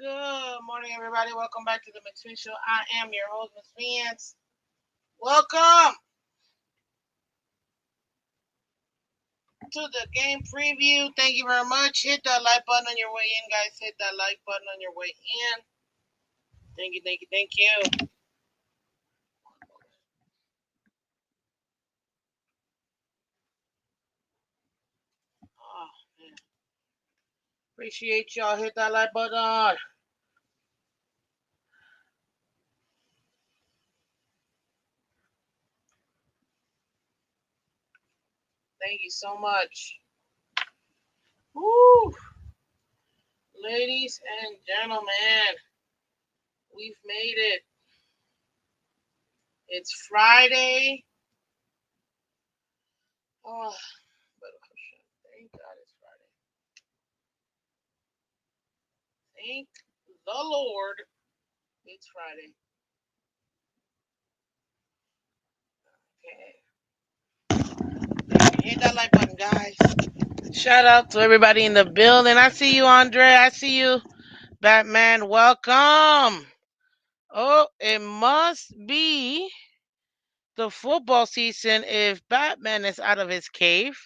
Good morning, everybody. Welcome back to the McSween Show. I am your host, Miss Phins. Welcome to the game preview. Thank you very much. Hit that like button on your way in, guys. Hit that like button on your way in. Thank you, thank you, thank you. Oh, man. Appreciate y'all. Hit that like button. Thank you so much. Woo! Ladies and gentlemen, we've made it. It's Friday. Oh, thank God it's Friday. Thank the Lord it's Friday. Okay. Hit that like button, guys. Shout out to everybody in the building. I see you, Andre. I see you, Batman. Welcome. Oh, it must be the football season if Batman is out of his cave.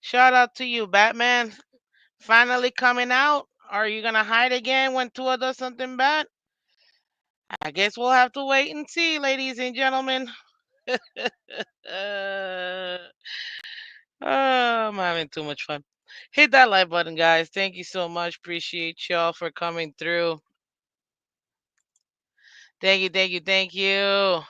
Shout out to you, Batman. Finally coming out. Are you gonna hide again when Tua does something bad? I guess we'll have to wait and see, ladies and gentlemen. Uh, I'm having too much fun. Hit that like button, guys. Thank you so much. Appreciate y'all for coming through. Thank you, thank you, thank you.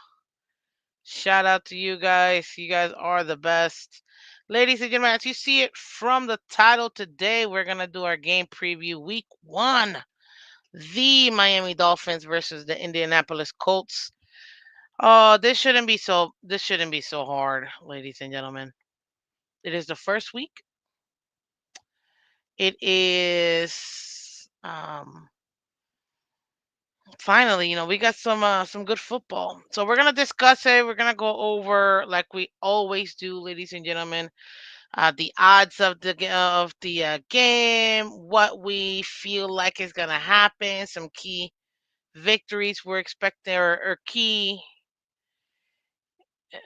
Shout out to you guys. You guys are the best. Ladies and gentlemen, as you see it from the title today, we're going to do our game preview week 1. The Miami Dolphins versus the Indianapolis Colts. Oh, this shouldn't be so hard, ladies and gentlemen. It is the first week. It is finally, we got some good football. So we're gonna discuss it. We're gonna go over like we always do, ladies and gentlemen, the odds of the game, what we feel like is gonna happen, some key victories we're expecting, or uh,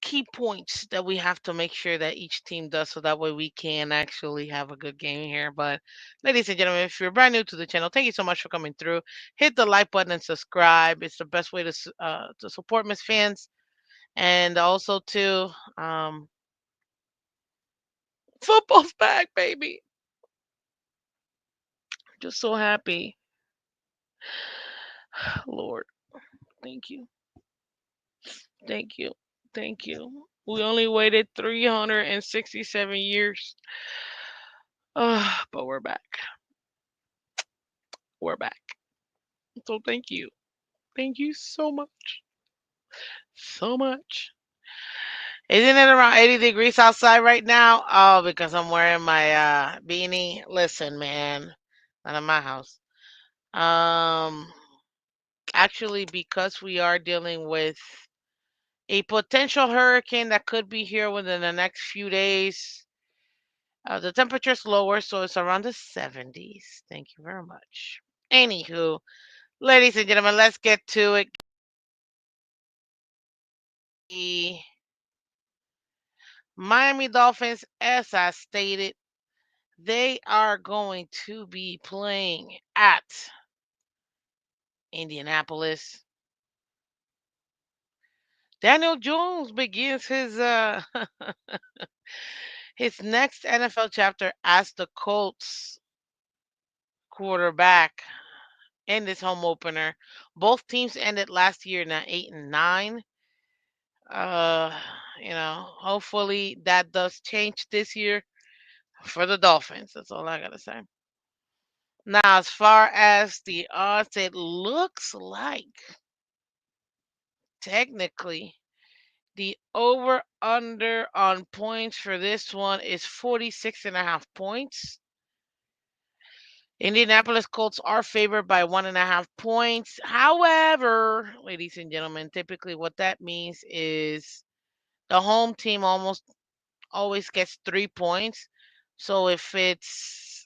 key points that we have to make sure that each team does, so that way we can actually have a good game here. But ladies and gentlemen, if you're brand new to the channel, thank you so much for coming through. Hit the like button and subscribe. It's the best way to support Miss Fans, and also to football's back, baby. Just so happy. Lord, thank you, thank you, thank you. We only waited 367 years. But we're back. We're back. So thank you. Thank you so much. So much. Isn't it around 80 degrees outside right now? Oh, because I'm wearing my beanie. Listen, man. Not in my house. Um Actually, because we are dealing with a potential hurricane that could be here within the next few days. The temperature's lower, so it's around the 70s. Thank you very much. Anywho, ladies and gentlemen, let's get to it. The Miami Dolphins, as I stated, they are going to be playing at Indianapolis. Daniel Jones begins his next NFL chapter as the Colts quarterback in this home opener. Both teams ended last year now 8-9. Uh, hopefully that does change this year for the Dolphins. That's all I gotta say. Now, as far as the odds, it looks like technically the over under on points for this one is 46.5 points. Indianapolis Colts are favored by 1.5 points. However, ladies and gentlemen, typically what that means is the home team almost always gets 3 points. So if it's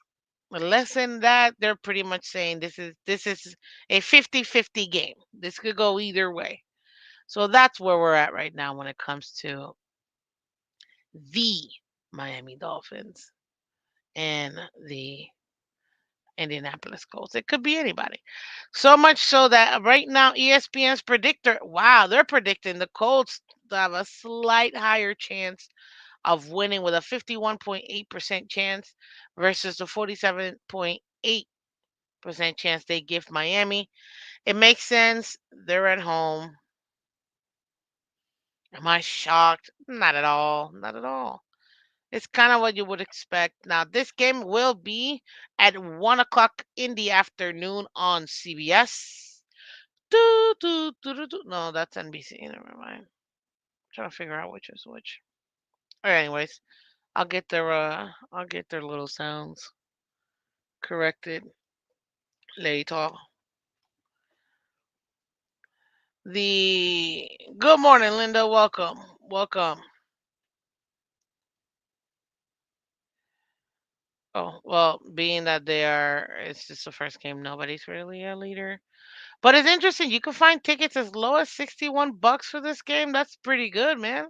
Less than that, they're pretty much saying this is a 50-50 game. This could go either way. So that's where we're at right now when it comes to the Miami Dolphins and the Indianapolis Colts. It could be anybody. So much so that right now ESPN's predictor, wow, they're predicting the Colts to have a slight higher chance of winning with a 51.8% chance versus the 47.8% chance they give Miami. It makes sense. They're at home. Am I shocked? Not at all. Not at all. It's kind of what you would expect. Now, this game will be at 1 o'clock in the afternoon on CBS. Doo, doo, doo, doo, doo. No, that's NBC. Never mind. Trying to figure out which is which. Or anyways, I'll get their little sounds corrected later. The Good morning, Linda. Welcome. Welcome. Oh, well, being that it's just the first game, nobody's really a leader. But it's interesting. You can find tickets as low as $61 for this game. That's pretty good, man.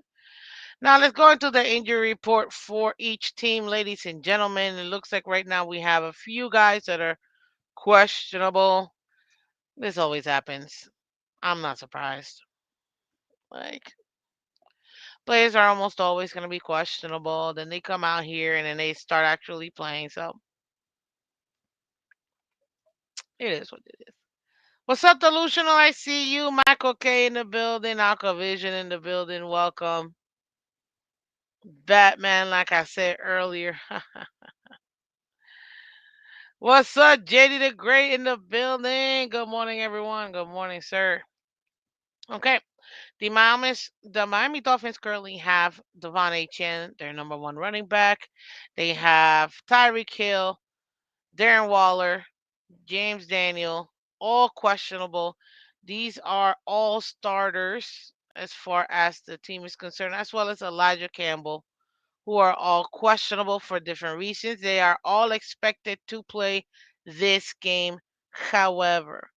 Now let's go into the injury report for each team, ladies and gentlemen. It looks like right now we have a few guys that are questionable. This always happens. I'm not surprised. Like, players are almost always going to be questionable. Then they come out here and then they start actually playing. So it is what it is. What's up, Delusional? I see you. Michael K in the building. Alka Vision in the building. Welcome. Batman, like I said earlier. What's up, JD the Great in the building? Good morning, everyone. Good morning, sir. Okay. The Miami Dolphins currently have Devon A. Chen, their number one running back. They have Tyreek Hill, Darren Waller, James Daniel, all questionable. These are all starters as far as the team is concerned, as well as Elijah Campbell, who are all questionable for different reasons. They are all expected to play this game. However,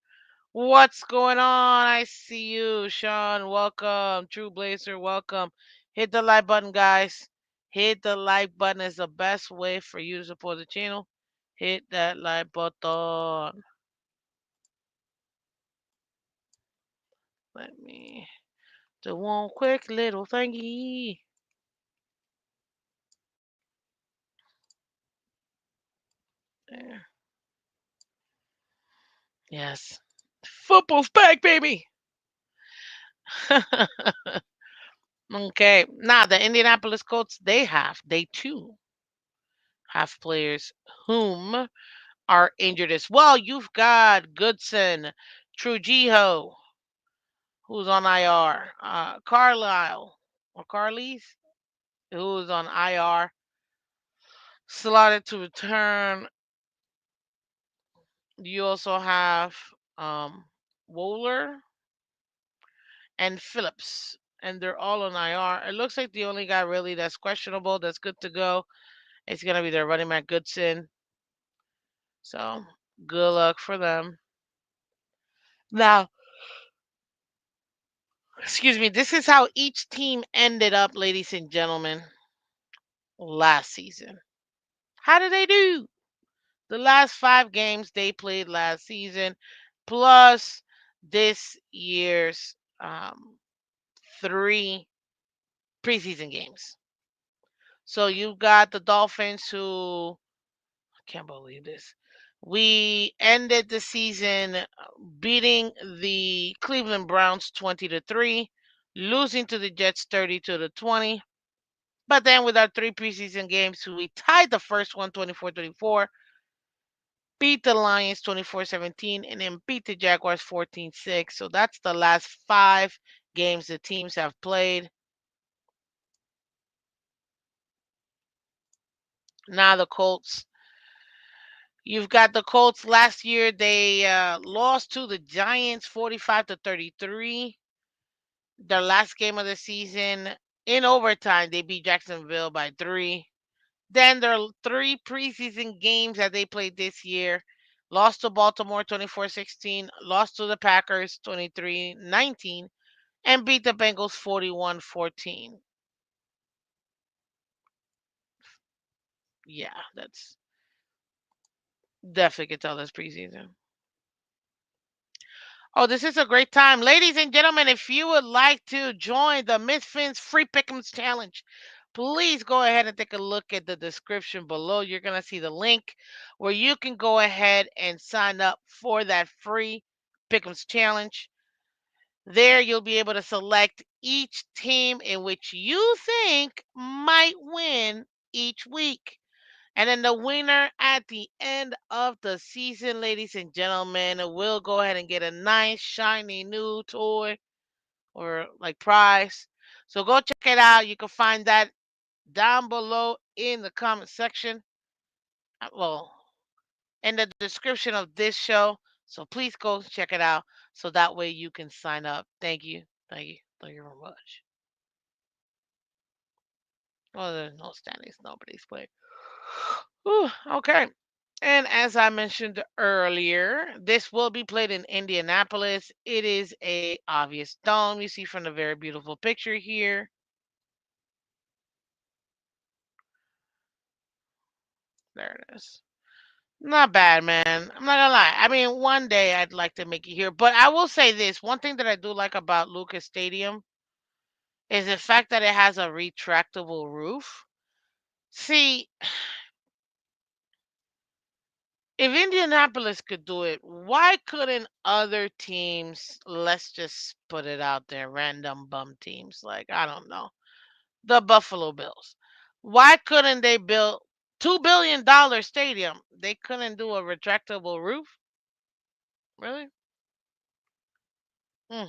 what's going on? I see you, Sean. Welcome. True Blazer, welcome. Hit the like button, guys. Hit the like button is the best way for you to support the channel. Hit that like button. Let me do one quick little thingy. There. Yes. Football's back, baby. Okay. Now the Indianapolis Colts, they too have players whom are injured as well. You've got Goodson, Trujillo, who's on IR, Carlisle or Carlise, who's on IR, slotted to return. You also have um, Wohler and Phillips, and they're all on IR. It looks like the only guy really that's questionable, that's good to go, is going to be their running back Goodson. So good luck for them. Now, excuse me, this is how each team ended up, ladies and gentlemen, last season. How did they do? The last 5 games they played last season, plus this year's 3 preseason games. So you've got the Dolphins who, I can't believe this. We ended the season beating the Cleveland Browns 20-3, losing to the Jets 30-20. But then with our 3 preseason games, we tied the first one 24-24, beat the Lions 24-17, and then beat the Jaguars 14-6. So that's the last 5 games the teams have played. Now the Colts. You've got the Colts last year. They lost to the Giants 45-33. Their last game of the season in overtime, they beat Jacksonville by 3. Then there are three preseason games that they played this year. Lost to Baltimore 24-16, lost to the Packers 23-19, and beat the Bengals 41-14. Yeah, that's definitely could tell that's preseason. Oh, this is a great time. Ladies and gentlemen, if you would like to join the Miss Finn's Free Pick'ems Challenge, please go ahead and take a look at the description below. You're going to see the link where you can go ahead and sign up for that free Pick'ems Challenge. There, you'll be able to select each team in which you think might win each week. And then the winner at the end of the season, ladies and gentlemen, will go ahead and get a nice, shiny new toy or like prize. So go check it out. You can find that down below in the comment section. Well, in the description of this show. So please go check it out so that way you can sign up. Thank you. Thank you. Thank you very much. Well, there's no standings. Nobody's playing. Whew, okay. And as I mentioned earlier, this will be played in Indianapolis. It is a obvious dome you see from the very beautiful picture here. There it is. Not bad, man. I'm not gonna lie. I mean, one day I'd like to make it here, but I will say this: one thing that I do like about Lucas Stadium is the fact that it has a retractable roof. See, if Indianapolis could do it, why couldn't other teams, let's just put it out there, random bum teams, like, I don't know, the Buffalo Bills, why couldn't they build $2 billion stadium? They couldn't do a retractable roof? Really? Hmm.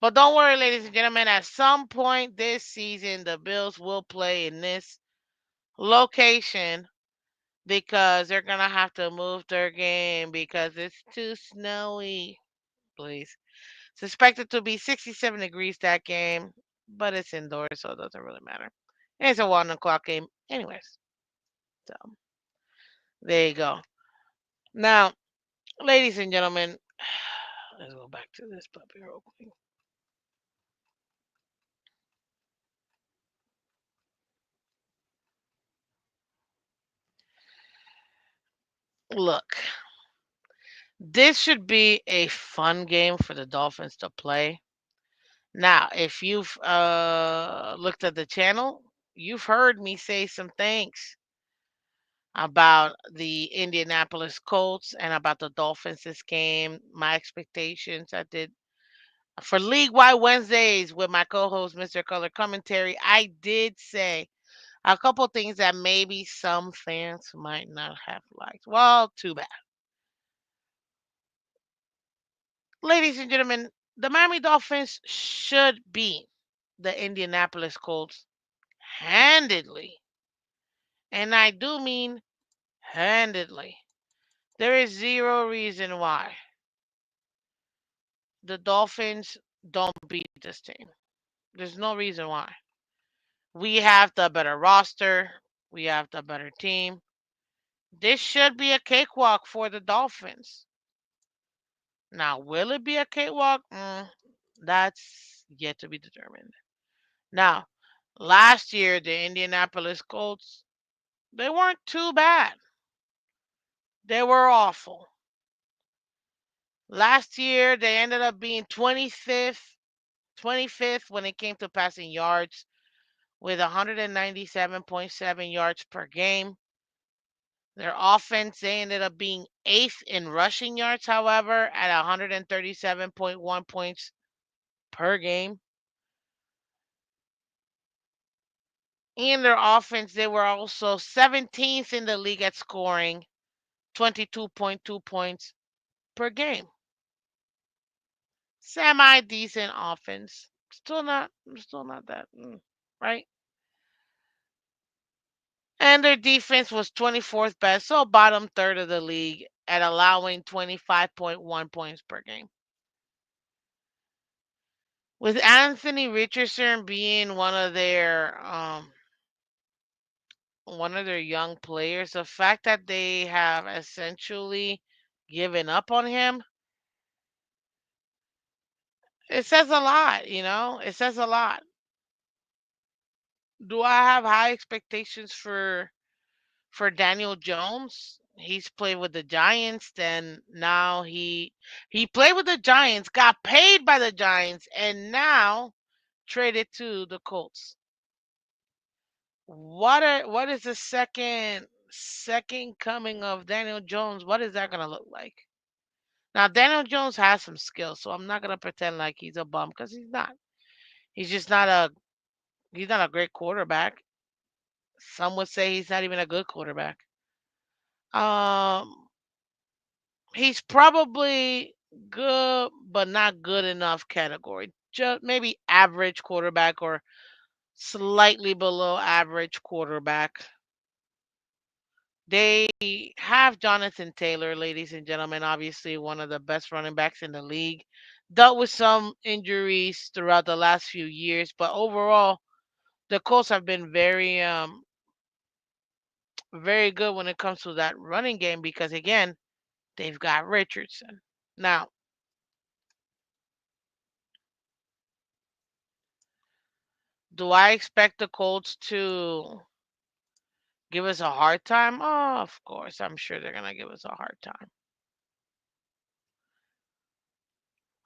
But don't worry, ladies and gentlemen, at some point this season, the Bills will play in this location because they're going to have to move their game because it's too snowy. Please. It's expected to be 67 degrees that game, but it's indoors, so it doesn't really matter. And it's a 1 o'clock game, anyways. So there you go. Now, ladies and gentlemen, let's go back to this puppy real quick. Look, this should be a fun game for the Dolphins to play. Now, if you've looked at the channel, you've heard me say some things about the Indianapolis Colts and about the Dolphins this game, my expectations. I did for League Wide Wednesdays with my co-host, Mr. Color Commentary. I did say a couple things that maybe some fans might not have liked. Well, too bad. Ladies and gentlemen, the Miami Dolphins should beat the Indianapolis Colts handedly. And I do mean handedly. There is zero reason why the Dolphins don't beat this team. There's no reason why. We have the better roster. We have the better team. This should be a cakewalk for the Dolphins. Now, will it be a cakewalk? That's yet to be determined. Now, last year, the Indianapolis Colts, they weren't too bad. They were awful. Last year, they ended up being 25th when it came to passing yards with 197.7 yards per game. Their offense, they ended up being eighth in rushing yards, however, at 137.1 points per game. In their offense, they were also 17th in the league at scoring 22.2 points per game. Semi decent offense. Still not that, right? And their defense was 24th best, so bottom third of the league at allowing 25.1 points per game. With Anthony Richardson being one of their one of their young players. The fact that they have essentially given up on him, it says a lot, you know? It says a lot. Do I have high expectations for Daniel Jones? He's played with the Giants, then now he played with the Giants, got paid by the Giants, and now traded to the Colts. What is the second coming of Daniel Jones? What is that gonna look like? Now Daniel Jones has some skills, so I'm not gonna pretend like he's a bum because he's not. He's just not a great quarterback. Some would say he's not even a good quarterback. Um, he's probably good, but not good enough category. Just maybe average quarterback or slightly below average quarterback. They have Jonathan Taylor, ladies and gentlemen, obviously one of the best running backs in the league. Dealt with some injuries throughout the last few years, but overall, the Colts have been very good when it comes to that running game because again, they've got Richardson. Now, do I expect the Colts to give us a hard time? Oh, of course, I'm sure they're gonna give us a hard time.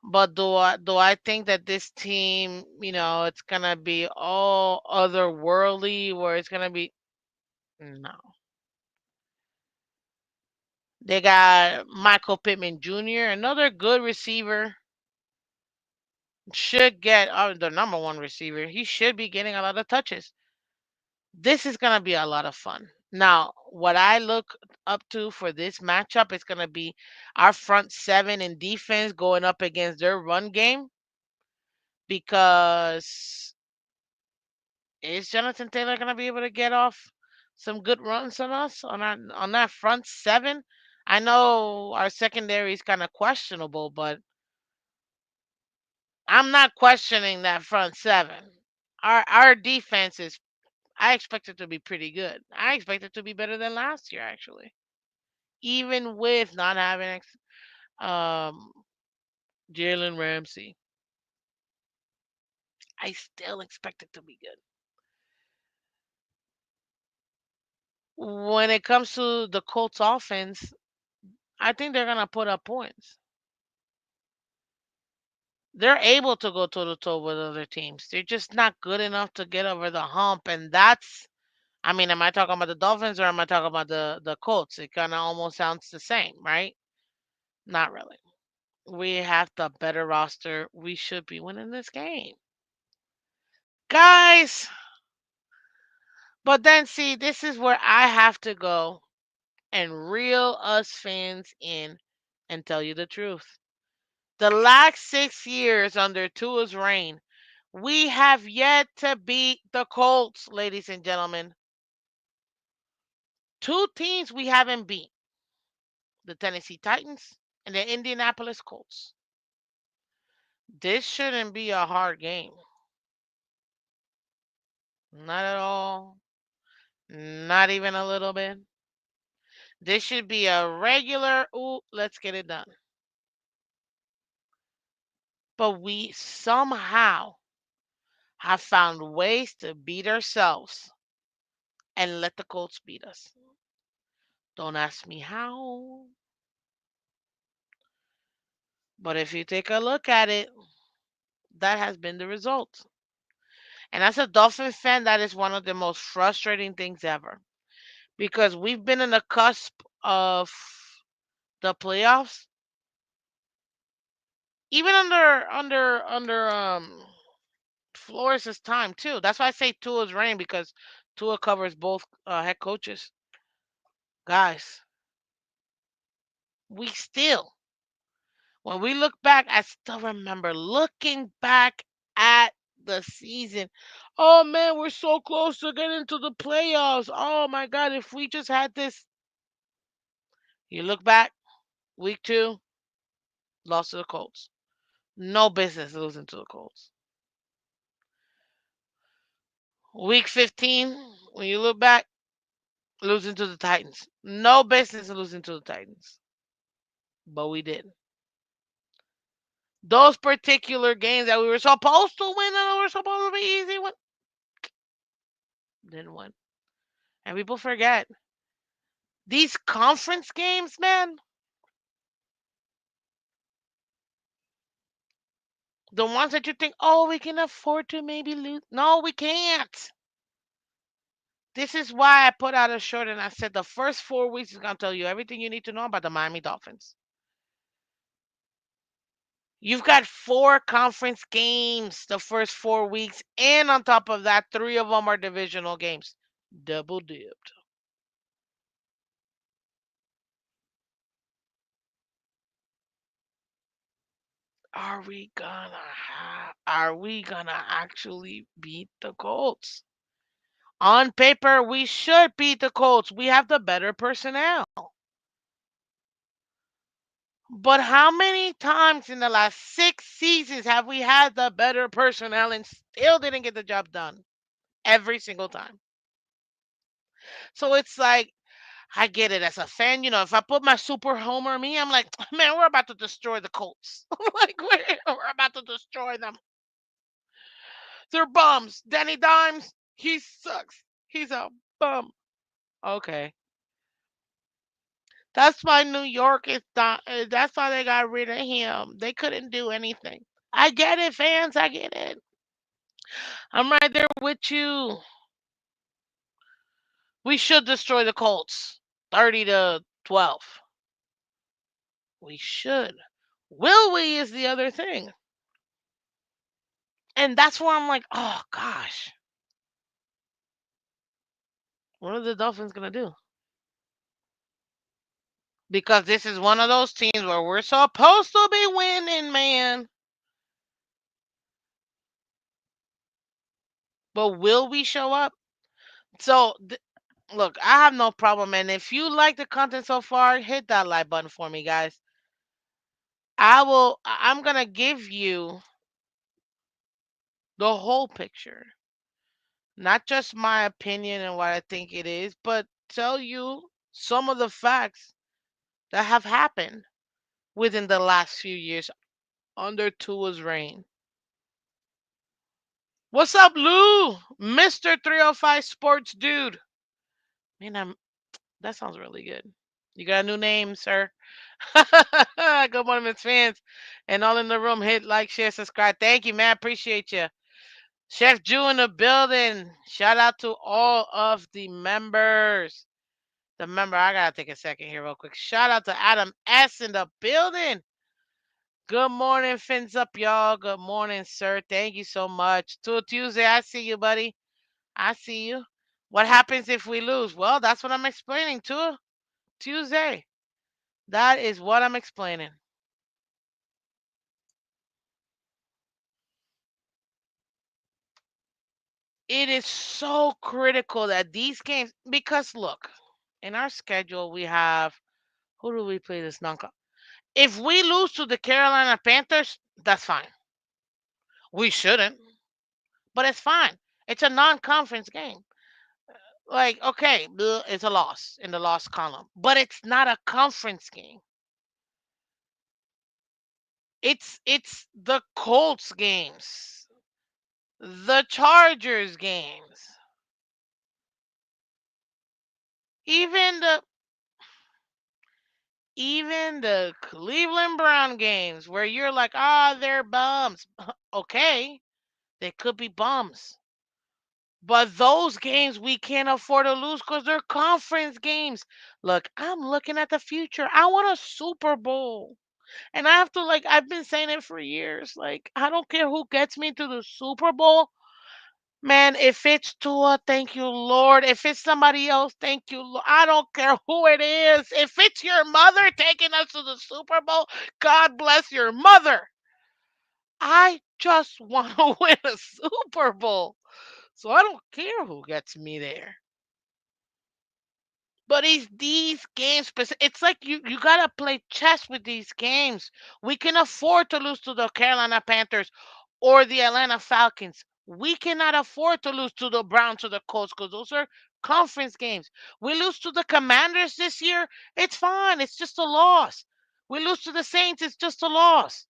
But do I think that this team, it's gonna be all otherworldly, where it's gonna be no. They got Michael Pittman Jr., another good receiver. Should get the number one receiver. He should be getting a lot of touches. This is gonna be a lot of fun. Now, what I look up to for this matchup is gonna be our front seven in defense going up against their run game because is Jonathan Taylor gonna be able to get off some good runs on us on that front seven? I know our secondary is kind of questionable, but I'm not questioning that front seven. Our defense is I expect it to be pretty good. I expect it to be better than last year actually. Even with not having um Jalen Ramsey, I still expect it to be good. When it comes to the Colts offense, I think they're gonna put up points. They're able to go toe to toe with other teams. They're just not good enough to get over the hump, and that's. I mean, am I talking about the Dolphins or am I talking about the Colts? It kind of almost sounds the same, right? Not really. We have the better roster. We should be winning this game, guys. But then, see, this is where I have to go and reel us fans in and tell you the truth. The last 6 years under Tua's reign, we have yet to beat the Colts, ladies and gentlemen. Two teams we haven't beat, the Tennessee Titans and the Indianapolis Colts. This shouldn't be a hard game. Not at all. Not even a little bit. This should be a regular, ooh, let's get it done. But we somehow have found ways to beat ourselves and let the Colts beat us. Don't ask me how. But if you take a look at it, that has been the result. And as a Dolphin fan, that is one of the most frustrating things ever. Because we've been in the cusp of the playoffs, even under Flores' time too. That's why I say Tua's reign because Tua covers both head coaches. Guys, we still when we look back, I still remember looking back at the season. Oh man, we're so close to getting to the playoffs. Oh my God, if we just had this. You look back, week two, lost to the Colts. No business losing to the Colts. Week 15, when you look back, losing to the Titans. No business losing to the Titans, but we did. Those particular games that we were supposed to win and were supposed to be easy, didn't win. And people forget these conference games, man. The ones that you think, oh, we can afford to maybe lose. No, we can't. This is why I put out a short and I said the first 4 weeks is going to tell you everything you need to know about the Miami Dolphins. You've got 4 conference games the first 4 weeks, and on top of that, 3 of them are divisional games. Double dipped. Are we gonna actually beat the Colts? On paper, we should beat the Colts. We have the better personnel. But how many times in the last 6 seasons have we had the better personnel and still didn't get the job done? Every single time. So it's like, I get it as a fan. If I put my super homer me, I'm like, man, we're about to destroy the Colts. Like, we're about to destroy them. They're bums. Danny Dimes, he sucks. He's a bum. Okay. That's why New York is not, that's why they got rid of him. They couldn't do anything. I get it, fans. I get it. I'm right there with you. We should destroy the Colts 30-12. We should. Will we is the other thing. And that's where I'm like, oh gosh, what are the Dolphins going to do? Because this is one of those teams where we're supposed to be winning, man. But will we show up? So, look, I have no problem. And if you like the content so far, hit that like button for me, guys. I'm going to give you the whole picture, not just my opinion and what I think it is, but tell you some of the facts that have happened within the last few years under Tua's reign. What's up, Lou? Mr. 305 Sports Dude. Man, that sounds really good. You got a new name, sir. Good morning, Miss Phins. And all in the room, hit like, share, subscribe. Thank you, man. Appreciate you. Chef Jew in the building. Shout out to all of the members. I gotta take a second here real quick. Shout out to Adam S in the building. Good morning, fins up, y'all. Good morning, sir. Thank you so much. To Tuesday, I see you, buddy. I see you. What happens if we lose? Well, that's what I'm explaining to Tuesday. That is what I'm explaining. It is so critical that these games, because look, in our schedule, we have, who do we play this non? If we lose to the Carolina Panthers, that's fine. We shouldn't, but it's fine. It's a non-conference game. Like, okay, it's a loss in the loss column, but it's not a conference game. It's the Colts games, the Chargers games, even the Cleveland Brown games where you're like, they're bums. Okay, they could be bums. But those games we can't afford to lose because they're conference games. Look, I'm looking at the future. I want a Super Bowl. And I have to, like, I've been saying it for years. Like, I don't care who gets me to the Super Bowl. Man, if it's Tua, thank you, Lord. If it's somebody else, thank you, Lord. I don't care who it is. If it's your mother taking us to the Super Bowl, God bless your mother. I just want to win a Super Bowl. So I don't care who gets me there. But it's these games, it's like you gotta play chess with these games. We can afford to lose to the Carolina Panthers or the Atlanta Falcons. We cannot afford to lose to the Browns or the Colts because those are conference games. We lose to the Commanders this year, it's fine. It's just a loss. We lose to the Saints, it's just a loss.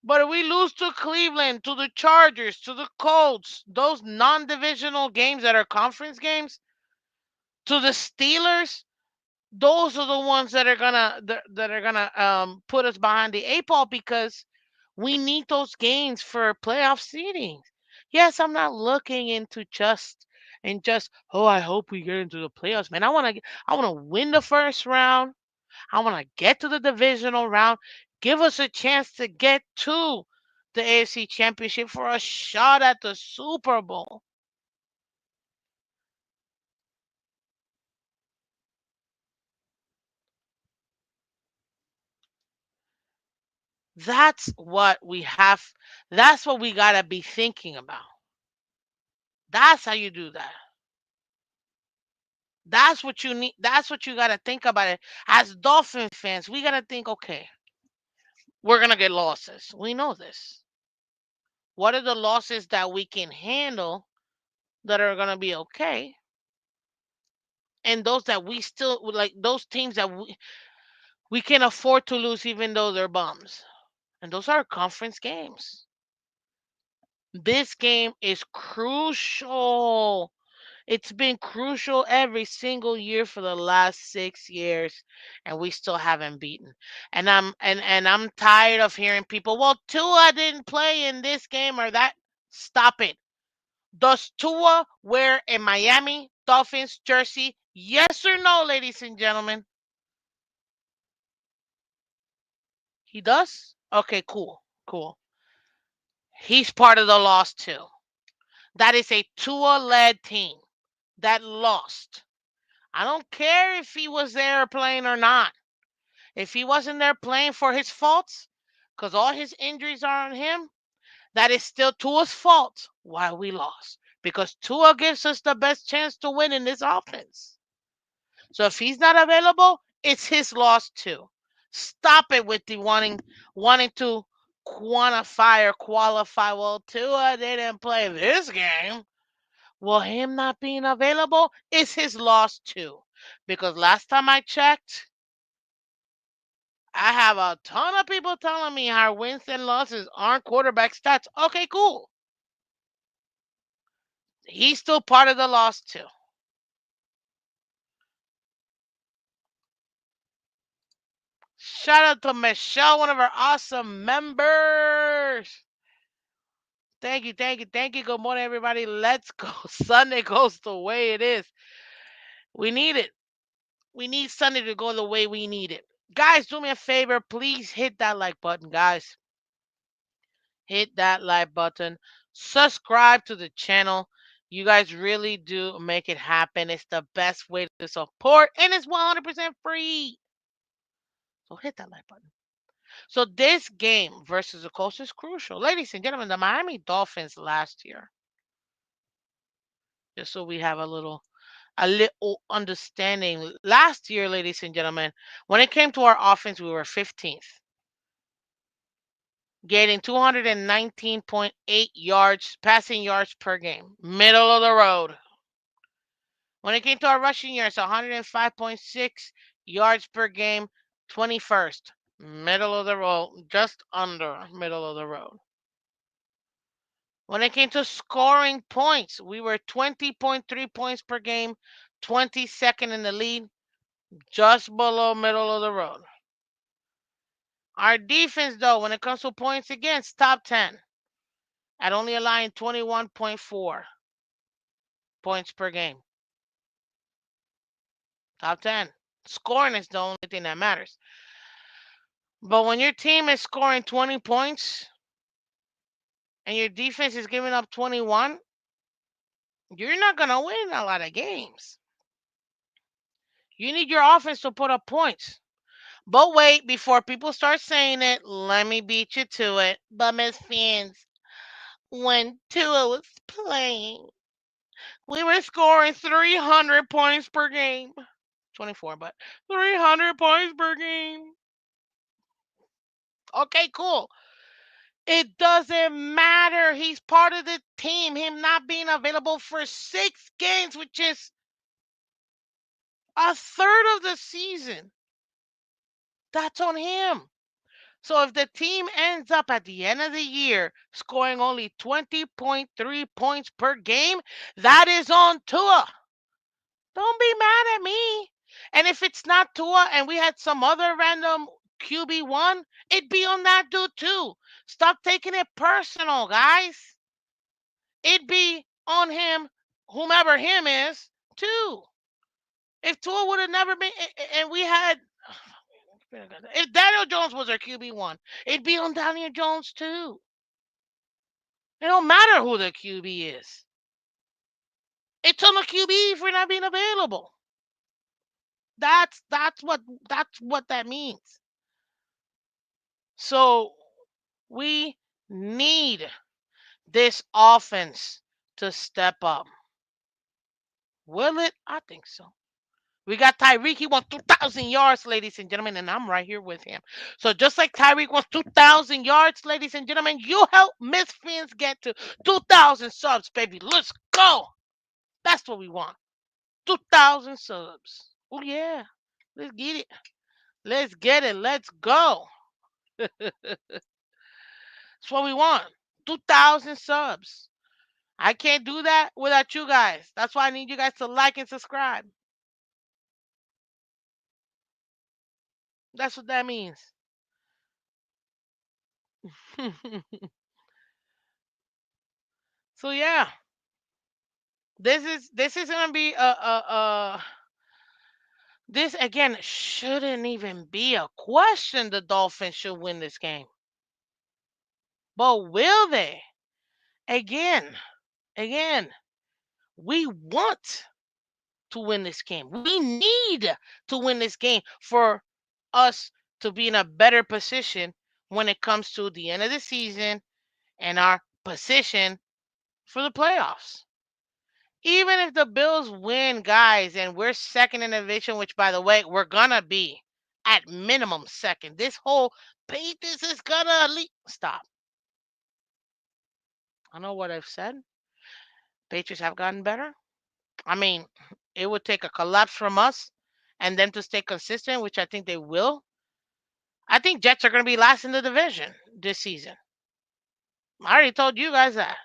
But if we lose to Cleveland, to the Chargers, to the Colts, those non-divisional games that are conference games, to the Steelers, those are the ones that are gonna put us behind the eight ball because we need those gains for playoff seedings. Yes, I'm not looking into just oh I hope we get into the playoffs, man. I wanna win the first round. I wanna get to the divisional round. Give us a chance to get to the AFC Championship for a shot at the Super Bowl. That's what we have. That's what we gotta be thinking about. That's how you do that. That's what you need. That's what you gotta think about it. As Dolphin fans, we gotta think, okay, we're gonna get losses. We know this. What are the losses that we can handle that are gonna be okay? And those that we still like those teams that we can afford to lose even though they're bums. And those are conference games. This game is crucial. It's been crucial every single year for the last 6 years, and we still haven't beaten. And I'm tired of hearing people, well, Tua didn't play in this game or that. Stop it. Does Tua wear a Miami Dolphins jersey? Yes or no, ladies and gentlemen? He does? Okay, cool. Cool. He's part of the loss too. That is a Tua led team that lost. I don't care if he was there playing or not. If he wasn't there playing for his faults, because all his injuries are on him, that is still Tua's fault why we lost. Because Tua gives us the best chance to win in this offense. So if he's not available, it's his loss too. Stop it with the wanting to quantify or qualify. Well, Tua didn't play this game. Well, him not being available is his loss too. Because last time I checked, I have a ton of people telling me our wins and losses aren't quarterback stats. Okay, cool. He's still part of the loss too. Shout out to Michelle, one of our awesome members. Thank you, thank you, thank you. Good morning, everybody. Let's go. Sunday goes the way it is. We need it. We need Sunday to go the way we need it. Guys, do me a favor. Please hit that like button, guys. Hit that like button. Subscribe to the channel. You guys really do make it happen. It's the best way to support, and it's 100% free. So hit that like button. So this game versus the Colts is crucial. Ladies and gentlemen, the Miami Dolphins last year, just so we have a little understanding. Last year, ladies and gentlemen, when it came to our offense, we were 15th, getting 219.8 yards, passing yards per game. Middle of the road. When it came to our rushing yards, 105.6 yards per game, 21st. Middle of the road, just under middle of the road. When it came to scoring points, we were 20.3 points per game, 22nd in the lead, just below middle of the road. Our defense, though, when it comes to points against, top 10 at only allowing 21.4 points per game. Top 10. Scoring is the only thing that matters. But when your team is scoring 20 points and your defense is giving up 21, you're not going to win a lot of games. You need your offense to put up points. But wait, before people start saying it, let me beat you to it. But Miss Phins, when Tua was playing, we were scoring 300 points per game. 24, but 300 points per game. Okay, cool. It doesn't matter. He's part of the team. Him not being available for 6 games, which is a third of the season, that's on him. So if the team ends up at the end of the year scoring only 20.3 points per game, that is on Tua. Don't be mad at me. And if it's not Tua and we had some other random QB1, it'd be on that dude too. Stop taking it personal, guys. It'd be on him, whomever him is, too. If Tua would have never been, and we had, if Daniel Jones was our QB1, it'd be on Daniel Jones too. It don't matter who the QB is. It's on the QB for not being available. That's that's what that's what that means. So we need this offense to step up. Will it? I think so. We got Tyreek. He wants 2,000 yards, ladies and gentlemen, and I'm right here with him. So just like Tyreek wants 2,000 yards, ladies and gentlemen, you help Miss Phins get to 2,000 subs, baby. Let's go. That's what we want. 2,000 subs. Oh, yeah. Let's get it. Let's get it. Let's go. That's what we want. 2,000 subs. I can't do that without you guys. That's why I need you guys to like and subscribe. That's what that means. So yeah, this is gonna be this again shouldn't even be a question. The Dolphins should win this game, but will they? Again, again, we want to win this game. We need to win this game for us to be in a better position when it comes to the end of the season and our position for the playoffs. Even if the Bills win, guys, and we're second in the division, which by the way, we're gonna be at minimum second. This whole Patriots is gonna stop. I know what I've said. Patriots have gotten better. I mean, it would take a collapse from us and them to stay consistent, which I think they will. I think Jets are gonna be last in the division this season. I already told you guys that.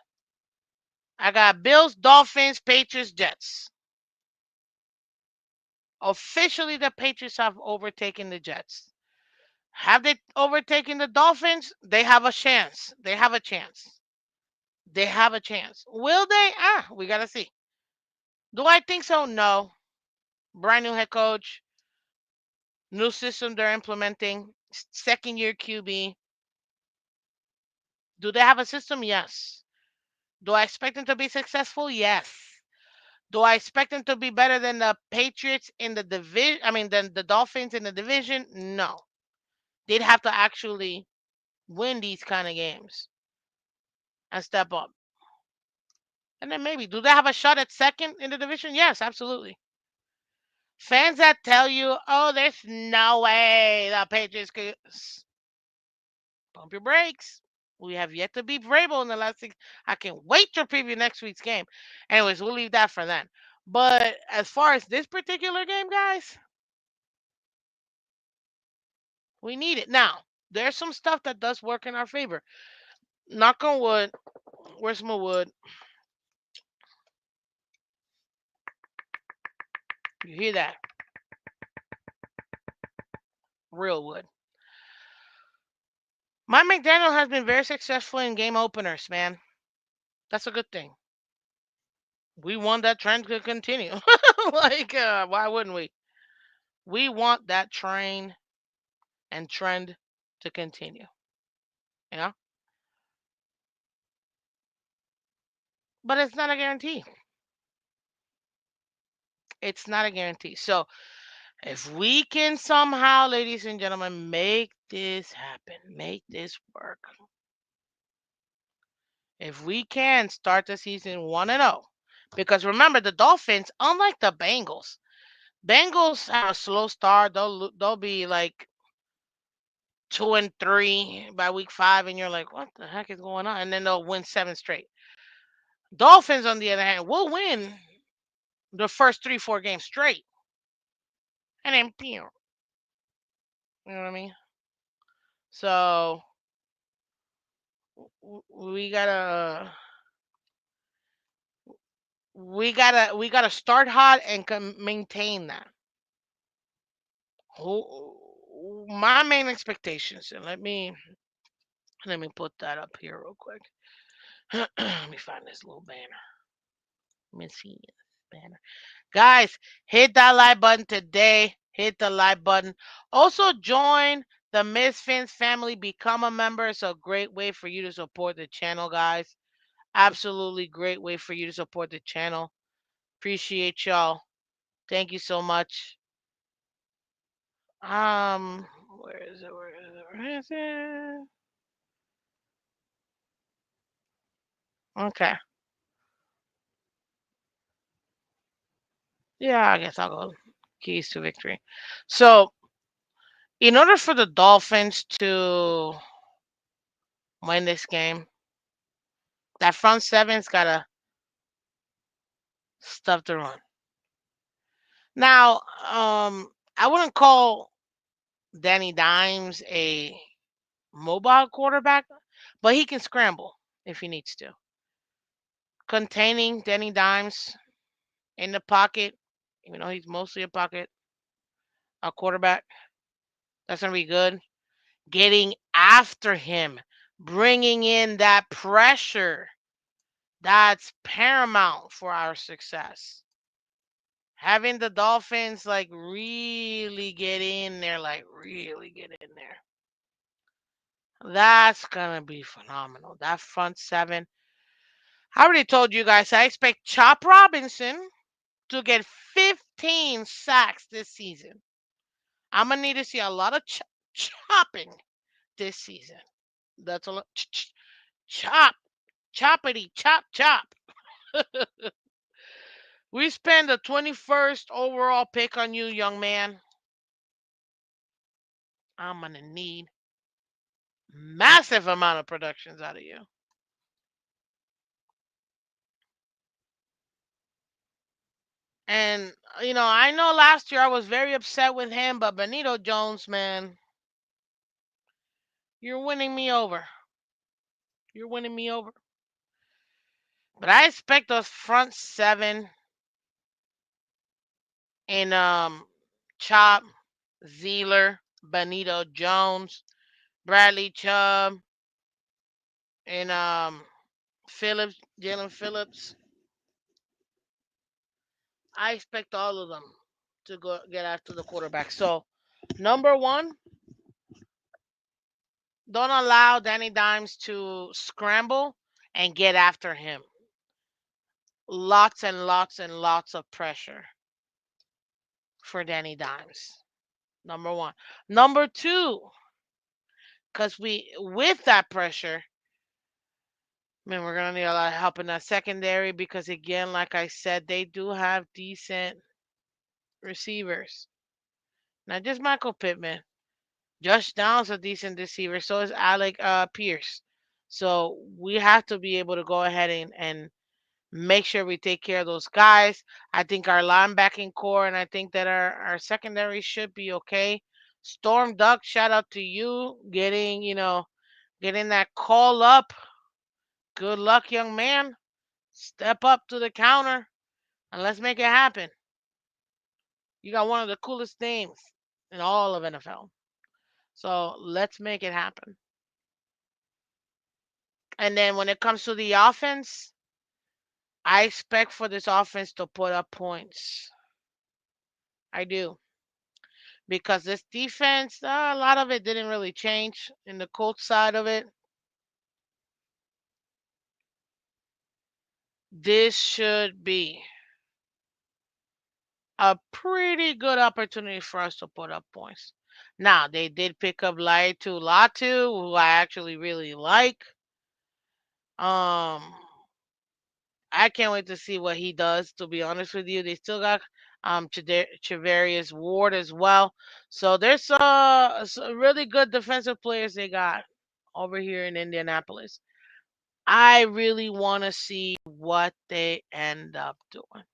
I got Bills, Dolphins, Patriots, Jets. Officially, the Patriots have overtaken the Jets. Have they overtaken the Dolphins? They have a chance. They have a chance. They have a chance. Will they? We got to see. Do I think so? No. Brand new head coach, new system they're implementing, second year QB. Do they have a system? Yes. Do I expect them to be successful? Yes. Do I expect them to be better than the Patriots in the division? I mean, than the Dolphins in the division? No. They'd have to actually win these kind of games and step up. And then maybe, do they have a shot at second in the division? Yes, absolutely. Fans that tell you, oh, there's no way the Patriots could pump your brakes. We have yet to beat Vrabel in the last 6. I can't wait to preview next week's game. Anyways, we'll leave that for then. But as far as this particular game, guys, we need it. Now, there's some stuff that does work in our favor. Knock on wood. Where's my wood? You hear that? Real wood. Mike McDaniel has been very successful in game openers, man. That's a good thing. We want that trend to continue. Why wouldn't we? We want that train and trend to continue. Yeah, but it's not a guarantee. It's not a guarantee. So if we can somehow, ladies and gentlemen, make this happen, make this work. If we can start the season 1-0, because remember the Dolphins, unlike the Bengals have a slow start. They'll be like 2-3 by week 5, and you're like, what the heck is going on? And then they'll win 7 straight. Dolphins, on the other hand, will win the first 3-4 games straight, and then pew, you know what I mean? So we gotta we gotta start hot and maintain that. My main expectations, and let me put that up here real quick. Let me find this little banner. Let me see this banner. Guys, hit that like button today. Hit the like button. Also, join the Miss Phins family. Become a member. It's a great way for you to support the channel, guys. Absolutely great way for you to support the channel. Appreciate y'all. Thank you so much. Where is it? Where is it? Where is it? Okay. Yeah, I guess I'll go keys to victory. So, in order for the Dolphins to win this game, that front seven's got to stuff the run. Now, I wouldn't call Danny Dimes a mobile quarterback, but he can scramble if he needs to. Containing Danny Dimes in the pocket, even though he's mostly a quarterback, that's going to be good. Getting after him, bringing in that pressure, that's paramount for our success. Having the Dolphins like really get in there, like really get in there. That's gonna be phenomenal. That front seven. I already told you guys I expect Chop Robinson to get 15 sacks this season. I'm gonna need to see a lot of chopping this season. That's a lot. Chop, choppity, chop, chop. We spend the 21st overall pick on you, young man. I'm gonna need massive amount of productions out of you. And I know last year I was very upset with him, but Benito Jones, man, you're winning me over. You're winning me over. But I expect those front seven in Chop, Zeeler, Benito Jones, Bradley Chubb, and Phillips, Jalen Phillips. I expect all of them to go get after the quarterback. So, number one, don't allow Danny Dimes to scramble and get after him. Lots and lots and lots of pressure for Danny Dimes. Number one. Number two, because with that pressure, man, we're gonna need a lot of help in that secondary because again, like I said, they do have decent receivers. Not just Michael Pittman. Josh Downs a decent receiver. So is Alec Pierce. So we have to be able to go ahead and make sure we take care of those guys. I think our linebacking core and I think that our secondary should be okay. Storm Duck, shout out to you getting that call up. Good luck, young man. Step up to the counter and let's make it happen. You got one of the coolest names in all of NFL. So let's make it happen. And then when it comes to the offense, I expect for this offense to put up points. I do. Because this defense, a lot of it didn't really change in the Colts side of it. This should be a pretty good opportunity for us to put up points. Now, they did pick up Latu, who I actually really like. Um, I can't wait to see what he does, to be honest with you. They still got Travarius Ward as well. So there's some really good defensive players they got over here in Indianapolis. I really want to see what they end up doing.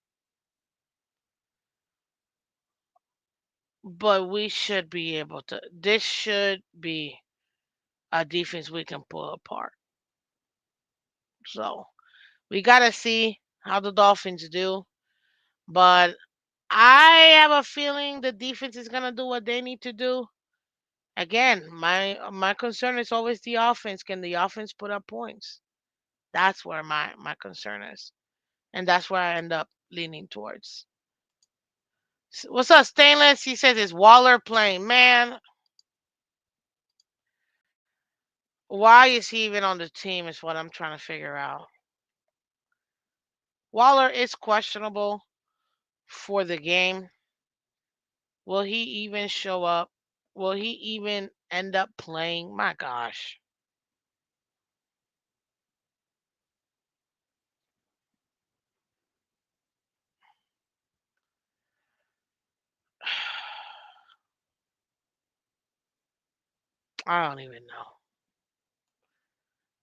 But we should be able to. This should be a defense we can pull apart. So we got to see how the Dolphins do. But I have a feeling the defense is going to do what they need to do. Again, my concern is always the offense. Can the offense put up points? That's where my concern is. And that's where I end up leaning towards. What's up, Stainless? He says, is Waller playing? Man, why is he even on the team is what I'm trying to figure out. Waller is questionable for the game. Will he even show up? Will he even end up playing? My gosh. I don't even know.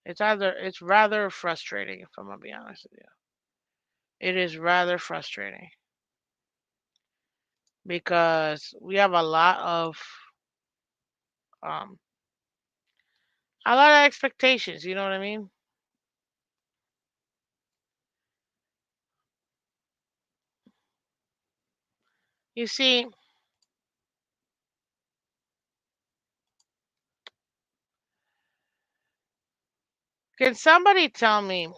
It's rather frustrating if I'm gonna be honest with you. It is rather frustrating because we have um a lot of expectations, you know what I mean? You see, can somebody tell me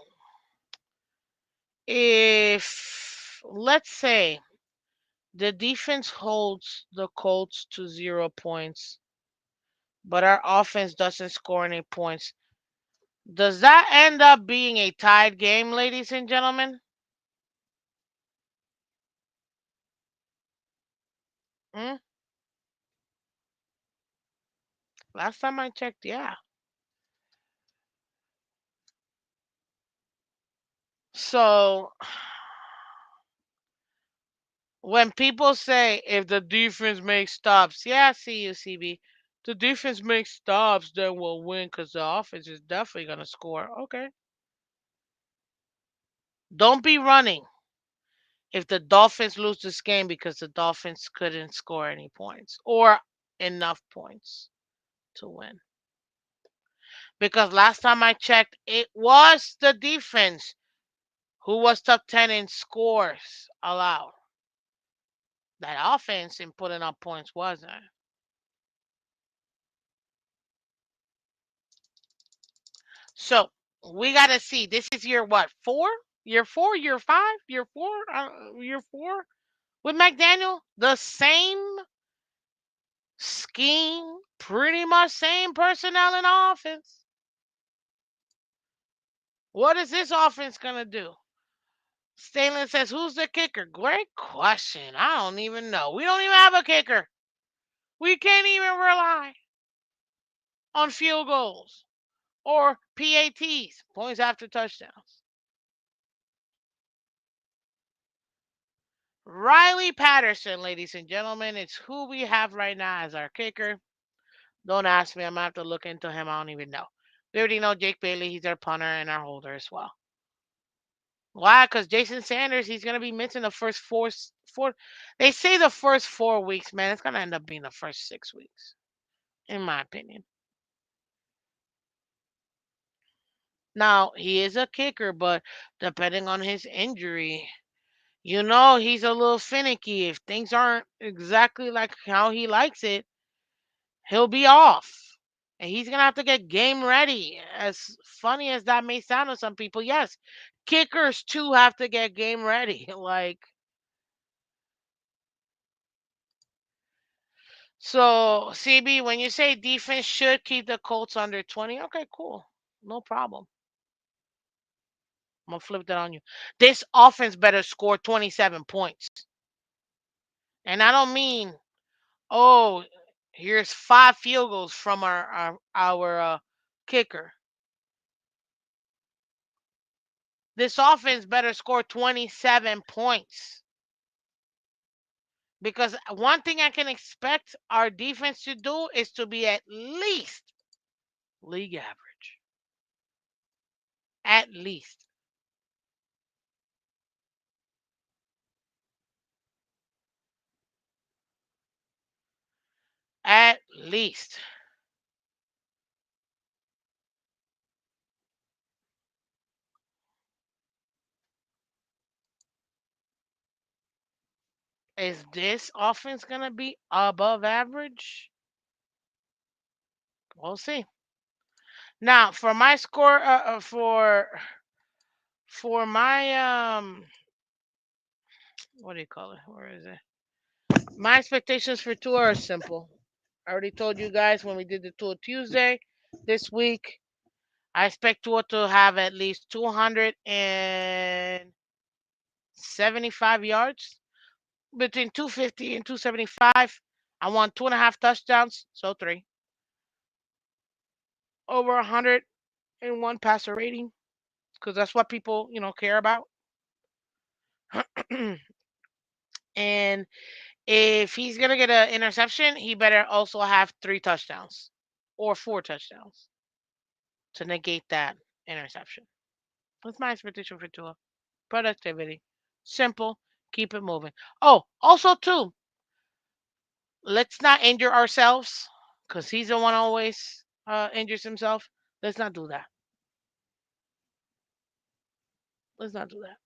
if, let's say, the defense holds the Colts to 0 points, but our offense doesn't score any points. Does that end up being a tied game, ladies and gentlemen? Hmm? Last time I checked, yeah. So when people say if the defense makes stops, yeah, I see you, CB. The defense makes stops, then we'll win because the offense is definitely gonna score. Okay. Don't be running if the Dolphins lose this game because the Dolphins couldn't score any points or enough points to win. Because last time I checked, it was the defense who was top 10 in scores allowed. That offense in putting up points wasn't. So we got to see. This is year what? Four? Year four? Year five? Year four? Year four? With McDaniel? The same scheme, pretty much same personnel in offense. What is this offense going to do? Stalin says, who's the kicker? Great question. I don't even know. We don't even have a kicker. We can't even rely on field goals or PATs, points after touchdowns. Riley Patterson, ladies and gentlemen, it's who we have right now as our kicker. Don't ask me. I'm going to have to look into him. I don't even know. We already know Jake Bailey. He's our punter and our holder as well. Why? Because Jason Sanders, he's going to be missing the first four. They say the first 4 weeks, man. It's going to end up being the first 6 weeks, in my opinion. Now, he is a kicker, but depending on his injury, he's a little finicky. If things aren't exactly like how he likes it, he'll be off. And he's going to have to get game ready. As funny as that may sound to some people, yes, kickers too have to get game ready. So, CB, when you say defense should keep the Colts under 20, okay, cool. No problem. I'm going to flip that on you. This offense better score 27 points. And I don't mean, oh, here's 5 field goals from our kicker. This offense better score 27 points. Because one thing I can expect our defense to do is to be at least league average. At least. At least. Is this offense going to be above average? We'll see. Now, for my score, for my what do you call it? Where is it? My expectations for Tua are simple. I already told you guys when we did the Tua Tuesday this week. I expect Tua to have at least 275 yards, between 250 and 275. I want 2.5 touchdowns, so three. Over 101 passer rating, because that's what people care about. And if he's gonna get an interception, he better also have 3 touchdowns or 4 touchdowns to negate that interception. That's my expectation for Tua. Productivity. Simple. Keep it moving. Oh, also too, let's not injure ourselves because he's the one always injures himself. Let's not do that. Let's not do that.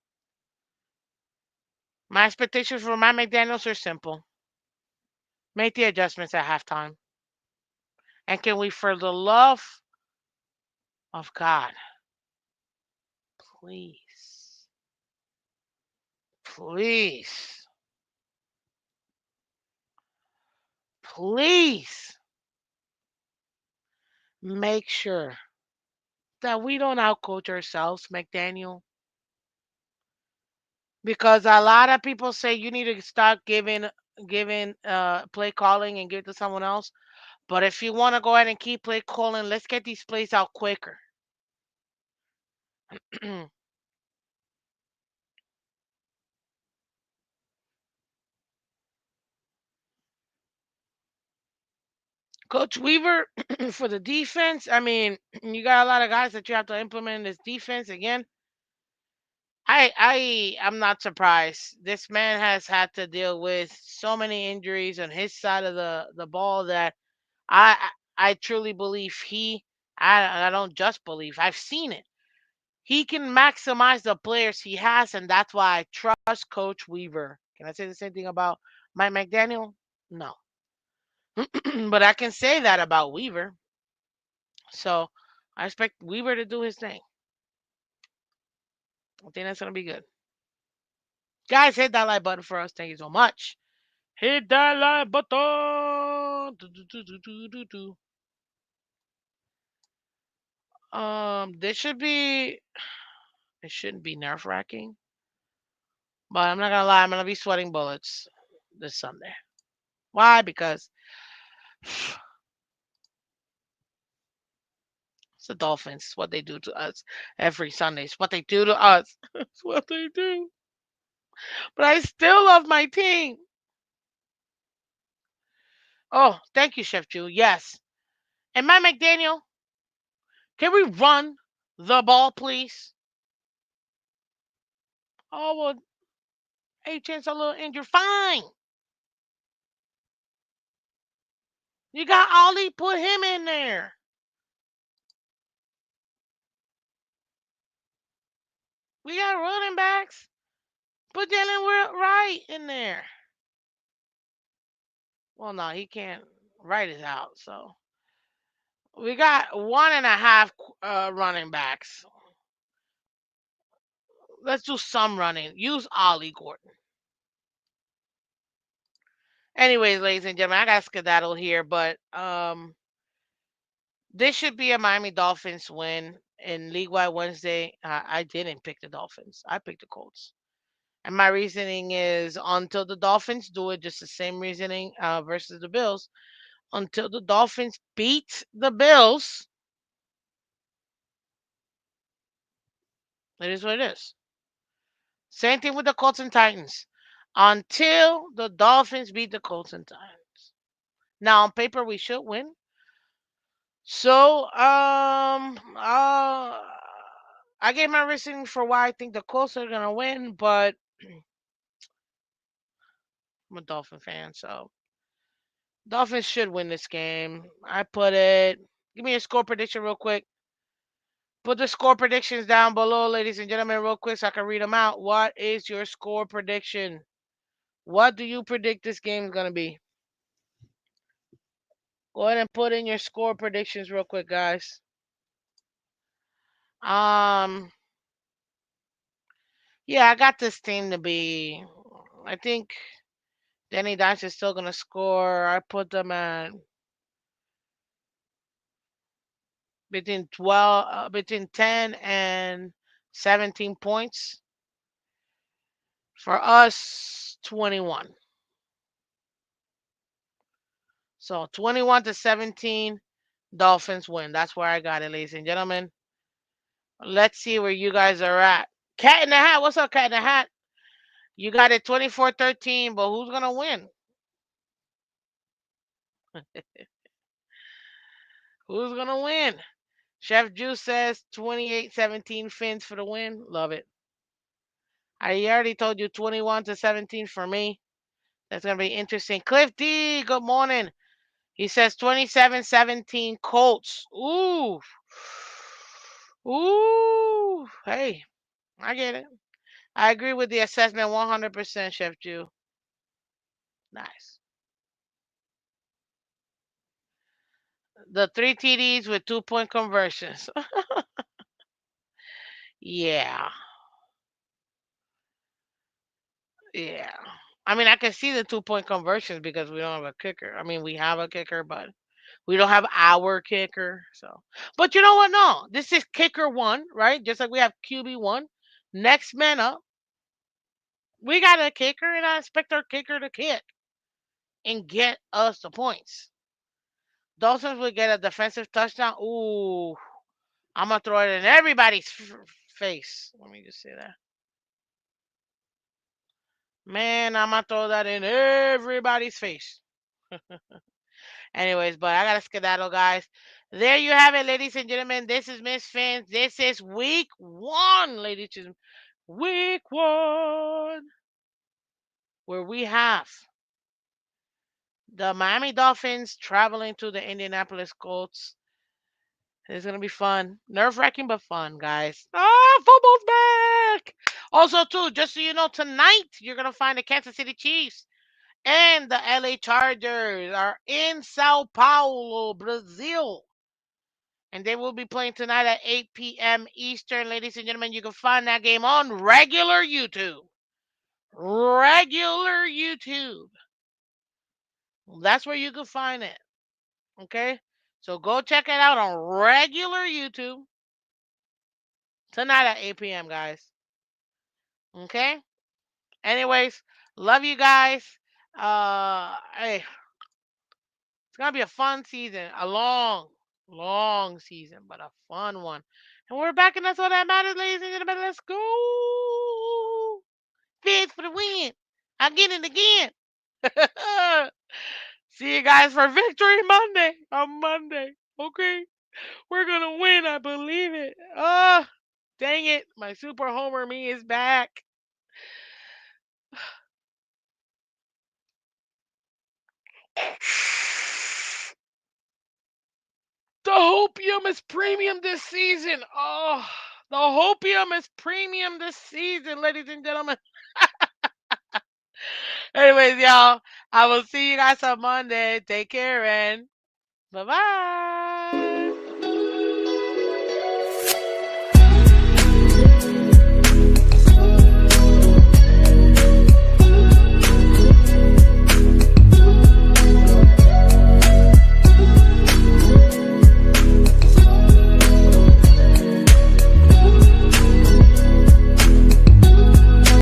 My expectations for my McDaniels are simple. Make the adjustments at halftime. And can we, for the love of God, please, please, please make sure that we don't outcoach ourselves, McDaniel. Because a lot of people say you need to start giving play calling and give it to someone else. But if you want to go ahead and keep play calling, let's get these plays out quicker. Coach Weaver for the defense. I mean, you got a lot of guys that you have to implement in this defense again. I'm not surprised. This man has had to deal with so many injuries on his side of the ball that I I truly believe I don't just believe. I've seen it. He can maximize the players he has, and that's why I trust Coach Weaver. Can I say the same thing about Mike McDaniel? No. But I can say that about Weaver. So I expect Weaver to do his thing. I think that's gonna be good. Guys, hit that like button for us. Thank you so much. Hit that like button. Do. This should be. It shouldn't be nerve wracking, but I'm not gonna lie. I'm gonna be sweating bullets this Sunday. Why? Because it's the Dolphins. It's what they do to us every Sunday. It's what they do to us. It's what they do. But I still love my team. Oh, thank you, Chef Jew. Yes. And Matt McDaniel, can we run the ball, please? Oh, well, A-Chan's a little injured. Fine. You got Ollie, put him in there. We got running backs. Put Jalen Wright in there. Well, no, he can't. Wright is out, so we got one and a half running backs. Let's do some running. Use Ollie Gordon. Anyways, ladies and gentlemen, I got skedaddle here, but this should be a Miami Dolphins win in League Wide Wednesday. I didn't pick the Dolphins. I picked the Colts. And my reasoning is until the Dolphins do it, just the same reasoning versus the Bills. Until the Dolphins beat the Bills, it is what it is. Same thing with the Colts and Titans. until the Dolphins beat the Colts in time. Now on paper we should win. So I gave my reasoning for why I think the Colts are gonna win, but I'm a Dolphin fan, so Dolphins should win this game. I put it. Give me a score prediction real quick. Put the score predictions down below, ladies and gentlemen, real quick so I can read them out. What is your score prediction? What do you predict this game is gonna be? Go ahead and put in your score predictions real quick, guys. Um, yeah, I got this team to be. I think Danny Dice is still gonna score. I put them at between 10 and 17 points. For us, 21. So 21 to 17, Dolphins win. That's where I got it, ladies and gentlemen. Let's see where you guys are at. Cat in the Hat, what's up, Cat in the Hat? You got it 24-13, but who's gonna win? Who's gonna win? Chef Juice says 28-17 Phins for the win. Love it. I already told you 21 to 17 for me. That's gonna be interesting. Cliff D, good morning. He says 27-17 Colts. Ooh. Ooh. Hey, I get it. I agree with the assessment 100%, Chef Jew. Nice. The 3 TDs with 2-point conversions. Yeah. Yeah. I mean, I can see the 2-point conversions because we don't have a kicker. I mean, we have a kicker, but we don't have our kicker. So, but you know what? No, this is kicker one, right? Just like we have QB one. Next man up, we got a kicker, and I expect our kicker to kick and get us the points. Dolphins will get a defensive touchdown. Ooh, I'm gonna throw it in everybody's face. Let me just say that. Man, I'm gonna throw that in everybody's face. Anyways, but I gotta skedaddle, guys. There you have it, ladies and gentlemen. This is Miss Phins. This is week one, ladies and gentlemen. Week one, where we have the Miami Dolphins traveling to the Indianapolis Colts. It's gonna be fun, nerve-wracking but fun, guys. Ah, football's back. Also, too, just so you know, tonight you're gonna find the Kansas City Chiefs and the LA Chargers are in Sao Paulo, Brazil. And they will be playing tonight at 8 p.m. Eastern. Ladies and gentlemen, you can find that game on regular YouTube. Regular YouTube. That's where you can find it. Okay? So go check it out on regular YouTube tonight at 8 p.m., guys. Okay? Anyways, love you guys. Hey, it's gonna be a fun season, a long, long season, but a fun one. And we're back, and that's all that matters, ladies and gentlemen. Let's go, Phins for the win! I get it again. See you guys for Victory Monday on Monday. Okay, we're gonna win. I believe it. Dang it! My super homer me is back. The hopium is premium this season. Oh, the hopium is premium this season, ladies and gentlemen. Anyways, y'all, I will see you guys on Monday. Take care and bye bye.